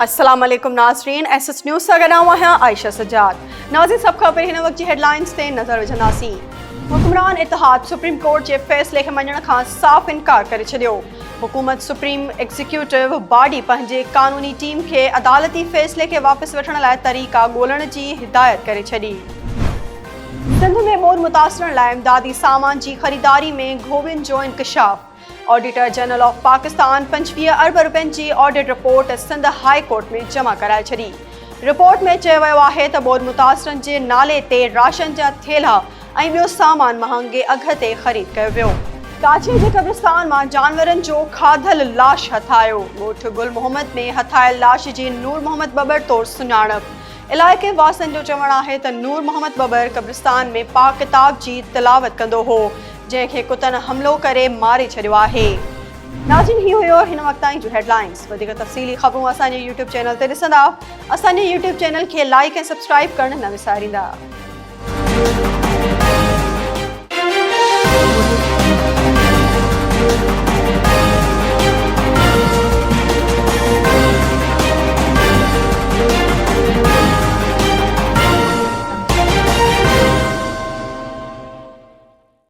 अस्सलाम वालेकुम नाज़रीन, एसएस न्यूज़ सां गॾु आहियां आयशा सजाद। नाज़रीन, सभु ख़बर हिन वक़्त जी हेडलाइंस ते नज़र विझंदासीं। हुक्मरान इतिहाद सुप्रीम कोर्ट जे फ़ैसिले खे मञण खां साफ़ इनकार करे छॾियो। हुकूमत सुप्रीम एग्ज़ीक्यूटिव बॉडी पंहिंजे क़ानूनी टीम खे अदालती फ़ैसिले खे वापसि वठण लाइ तरीक़ा ॻोल्हण जी हिदायत करे छॾी। सिंध में ॿोॾि मुतासिरनि लाइ इमदादी सामान जी ख़रीदारी में घोबियुनि जो इंकशाफ। ऑडिटर जनरल ऑफ पाकिस्तान 25 अरब रुपयनि जी audit report Sindh high court में जमा कराए छॾी। रिपोर्ट में चयो वियो आहे त ॿोॾि मुतासिरनि जे नाले ते राशन जा थेला ऐं ॿियो सामान महांगे अघ ते ख़रीद कयो वियो। काछे जे कब्रिस्तान मां जानवरनि जो खाधल लाश हथायो। ॻोठ गुल मोहम्मद में हथायल लाश जी नूर मोहम्मद बबर तौरु सुञाणप। इलाइक़े वासियुनि जो चवणु आहे त नूर मोहम्मद बबर कब्रिस्तान में पाक किताब जी तिलावत कंदो हो, जंहिंखे कुतनि हमलो करे मारे छॾियो आहे। नाज़रीन, ही हुयो हिन वक़्त ताईं जूं हेडलाइंस। वधीक तफ़सीली ख़बरूं असांजे यूट्यूब चैनल ते ॾिसंदा। असांजे यूट्यूब चैनल खे लाइक ऐं सब्सक्राइब करणु न विसारींदा।